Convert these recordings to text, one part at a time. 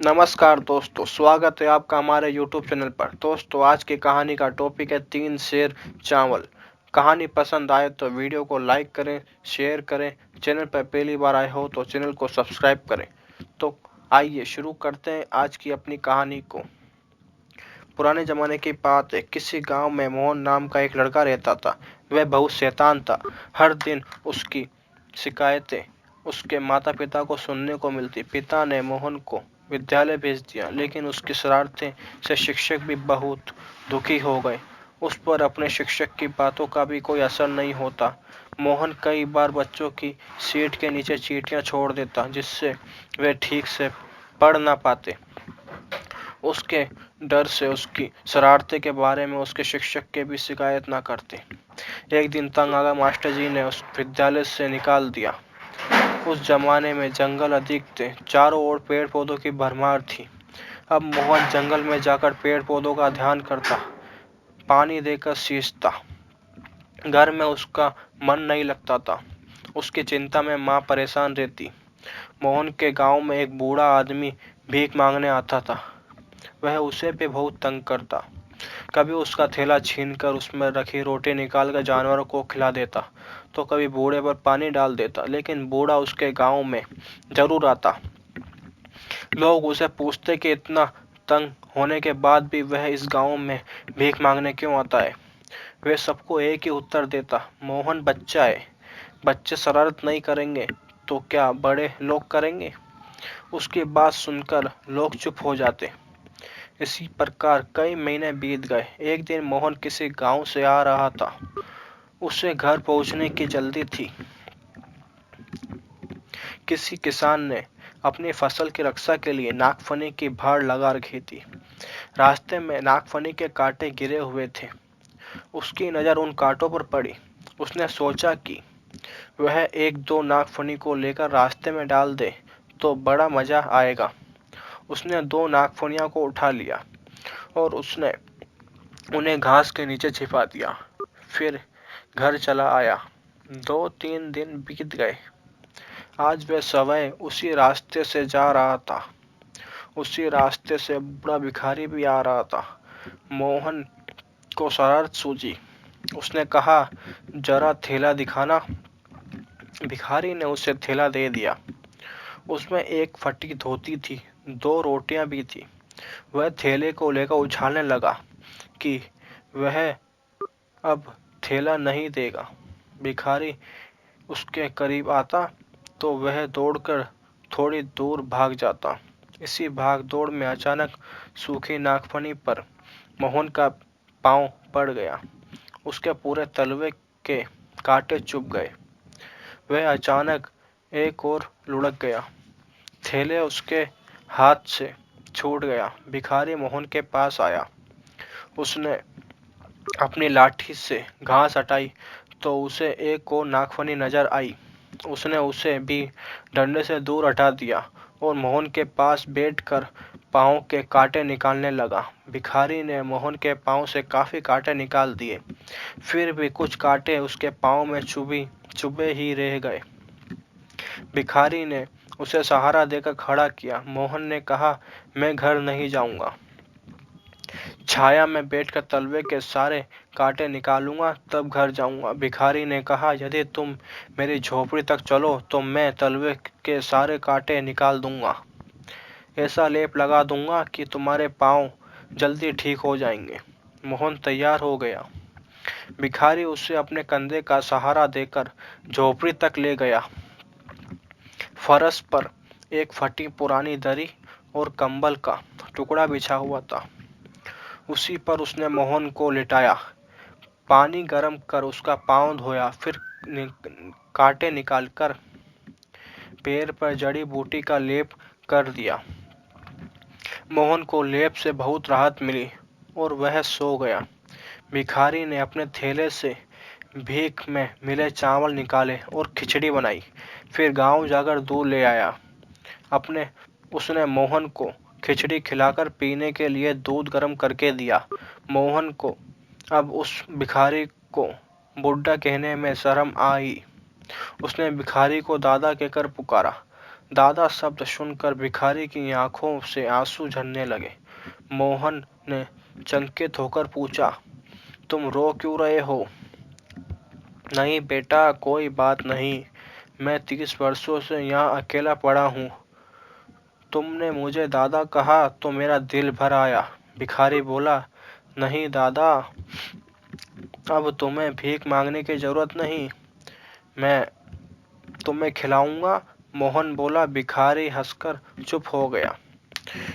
नमस्कार दोस्तों, स्वागत है आपका हमारे YouTube चैनल पर। दोस्तों, आज की कहानी का टॉपिक है 3 सेर चावल। कहानी पसंद आए तो वीडियो को लाइक करें, शेयर करें। चैनल पर पहली बार आए हो तो चैनल को सब्सक्राइब करें। तो आइए शुरू करते हैं आज की अपनी कहानी को। पुराने ज़माने की बात है, किसी गांव में मोहन नाम का एक लड़का रहता था। वह बहुत शैतान था। हर दिन उसकी शिकायतें उसके माता पिता को सुनने को मिलती। पिता ने मोहन को विद्यालय भेज दिया, लेकिन उसकी शरारतें से शिक्षक भी बहुत दुखी हो गए। उस पर अपने शिक्षक की बातों का भी कोई असर नहीं होता। मोहन कई बार बच्चों की सीट के नीचे चींटियां छोड़ देता, जिससे वे ठीक से पढ़ ना पाते। उसके डर से उसकी शरारते के बारे में उसके शिक्षक के भी शिकायत ना करते। एक दिन तंग आकर मास्टर जी ने उस विद्यालय से निकाल दिया। उस जमाने में जंगल अधिक थे, चारों ओर पेड़ पौधों की भरमार थी। अब मोहन जंगल में जाकर पेड़ पौधों का ध्यान करता, पानी देकर सींचता। घर में उसका मन नहीं लगता था। उसकी चिंता में माँ परेशान रहती। मोहन के गांव में एक बूढ़ा आदमी भीख मांगने आता था। वह उसे भी बहुत तंग करता। कभी उसका थैला छीनकर उसमें रखी रोटी निकालकर जानवरों को खिला देता, तो कभी बूढ़े पर पानी डाल देता। लेकिन बूढ़ा उसके गांव में जरूर आता। लोग उसे पूछते कि इतना तंग होने के बाद भी वह इस गांव में भीख मांगने क्यों आता है। वे सबको एक ही उत्तर देता, मोहन बच्चा है। बच्चे शरारत नहीं करेंगे तो क्या बड़े लोग करेंगे। उसकी बात सुनकर लोग चुप हो जाते। इसी प्रकार कई महीने बीत गए। एक दिन मोहन किसी गांव से आ रहा था। उसे घर पहुंचने की जल्दी थी। किसी किसान ने अपनी फसल की रक्षा के लिए नागफनी की भाड़ लगा रखी थी। रास्ते में नागफनी के कांटे गिरे हुए थे। उसकी नज़र उन कांटों पर पड़ी। उसने सोचा कि वह एक दो नागफनी को लेकर रास्ते में डाल दे तो बड़ा मजा आएगा। उसने 2 नागफनियों को उठा लिया और उसने उन्हें घास के नीचे छिपा दिया। फिर घर चला आया। 2-3 दिन बीत गए। आज वह सवय उसी रास्ते से जा रहा था। उसी रास्ते से बूढ़ा भिखारी भी आ रहा था। मोहन को शरारत सूझी। उसने कहा, जरा थैला दिखाना। भिखारी ने उसे थैला दे दिया। उसमें एक फटी धोती थी, 2 रोटियां भी थी। वह थैले को लेकर उछालने लगा कि वह अब थैला नहीं देगा। भिखारी उसके करीब आता तो वह दौड़कर थोड़ी दूर भाग जाता। इसी भाग दौड़ में अचानक सूखी नागफनी पर मोहन का पांव पड़ गया। उसके पूरे तलवे के कांटे चुभ गए। वह अचानक एक और लुढ़क गया। थैले उसके हाथ से छूट गया। भिखारी मोहन के पास आया। उसने अपनी लाठी से घास हटाई तो उसे एक और नागफनी नजर आई। उसने उसे भी डंडे से दूर हटा दिया और मोहन के पास बैठकर पाँव के कांटे निकालने लगा। भिखारी ने मोहन के पाँव से काफी कांटे निकाल दिए। फिर भी कुछ कांटे उसके पाँव में चुभे ही रह गए। भिखारी ने उसे सहारा देकर खड़ा किया। मोहन ने कहा, मैं घर नहीं जाऊंगा। छाया में बैठकर तलवे के सारे कांटे निकालूंगा, तब घर जाऊंगा। भिखारी ने कहा, यदि तुम मेरी झोपड़ी तक चलो तो मैं तलवे के सारे कांटे निकाल दूंगा। ऐसा लेप लगा दूंगा कि तुम्हारे पाँव जल्दी ठीक हो जाएंगे। मोहन तैयार हो गया। भिखारी उसे अपने कंधे का सहारा देकर झोपड़ी तक ले गया। फर्श पर एक फटी पुरानी दरी और कंबल का टुकड़ा बिछा हुआ था। उसी पर उसने मोहन को लिटाया। पानी गर्म कर उसका पाँव धोया। फिर कांटे निकालकर पैर पर जड़ी बूटी का लेप कर दिया। मोहन को लेप से बहुत राहत मिली और वह सो गया। भिखारी ने अपने थैले से भीख में मिले चावल निकाले और खिचड़ी बनाई। फिर गांव जाकर दूध ले आया। उसने मोहन को खिचड़ी खिलाकर पीने के लिए दूध गर्म करके दिया। मोहन को अब उस भिखारी को बुड्ढा कहने में शर्म आई। उसने भिखारी को दादा कहकर पुकारा। दादा शब्द सुनकर भिखारी की आंखों से आंसू झरने लगे। मोहन ने चकित होकर पूछा, तुम रो क्यों रहे हो? नहीं बेटा, कोई बात नहीं। मैं 30 वर्षों से यहाँ अकेला पड़ा हूँ। तुमने मुझे दादा कहा तो मेरा दिल भर आया। भिखारी बोला, नहीं दादा, अब तुम्हें भीख मांगने की जरूरत नहीं, मैं तुम्हें खिलाऊंगा। मोहन बोला। भिखारी हंसकर चुप हो गया।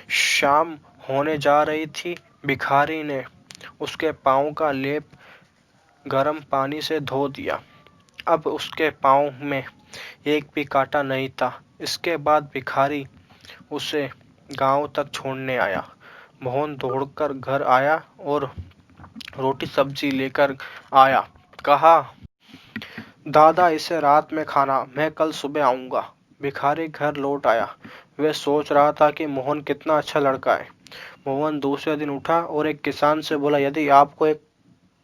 शाम होने जा रही थी। भिखारी ने उसके पाँव का लेप गर्म पानी से धो दिया। अब उसके पाँव में एक भी कांटा नहीं था। इसके बाद भिखारी उसे गांव तक छोड़ने आया। मोहन दौड़कर घर आया और रोटी सब्जी लेकर आया। कहा, दादा इसे रात में खाना, मैं कल सुबह आऊंगा। भिखारी घर लौट आया। वह सोच रहा था कि मोहन कितना अच्छा लड़का है। मोहन दूसरे दिन उठा और एक किसान से बोला, यदि आपको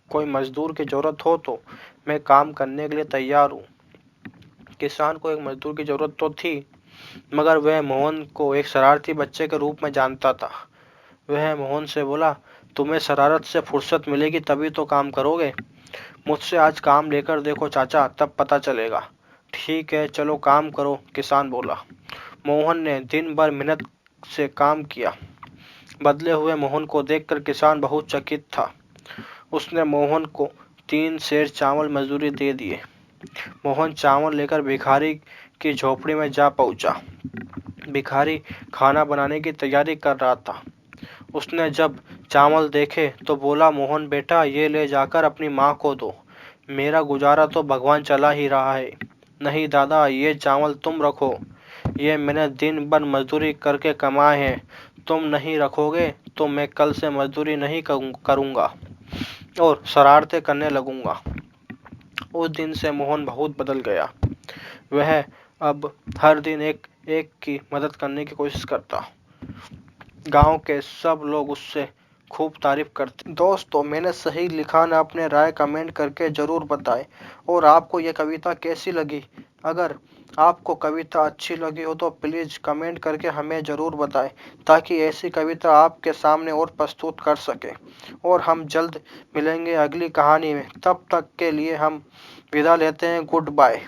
कोई मजदूर की जरूरत हो तो मैं काम करने के लिए तैयार हूँ। किसान को एक मजदूर की जरूरत तो थी, मगर वह मोहन को एक शरारती बच्चे के रूप में जानता था। वह मोहन से बोला, तुम्हें शरारत से फुर्सत मिलेगी तभी तो काम करोगे। मुझसे आज काम लेकर देखो चाचा, तब पता चलेगा। ठीक है, चलो काम करो, किसान बोला। मोहन ने दिन भर मेहनत से काम किया। बदले हुए मोहन को देखकर किसान बहुत चकित था। उसने मोहन को 3 सेर चावल मजदूरी दे दिए। मोहन चावल लेकर भिखारी की झोपड़ी में जा पहुंचा। भिखारी खाना बनाने की तैयारी कर रहा था। उसने जब चावल देखे तो बोला, मोहन बेटा, ये ले जाकर अपनी माँ को दो। मेरा गुजारा तो भगवान चला ही रहा है। नहीं दादा, ये चावल तुम रखो, ये मैंने दिन भर मजदूरी करके कमाए हैं। तुम नहीं रखोगे तो मैं कल से मजदूरी नहीं करूँगा और शरारतें करने लगूंगा। उस दिन से मोहन बहुत बदल गया। वह अब हर दिन एक एक की मदद करने की कोशिश करता। गांव के सब लोग उससे खूब तारीफ करते। दोस्तों, मैंने सही लिखा ना? अपने राय कमेंट करके ज़रूर बताएं। और आपको ये कविता कैसी लगी? अगर आपको कविता अच्छी लगी हो तो प्लीज़ कमेंट करके हमें ज़रूर बताएं, ताकि ऐसी कविता आपके सामने और प्रस्तुत कर सकें। और हम जल्द मिलेंगे अगली कहानी में। तब तक के लिए हम विदा लेते हैं। Good bye.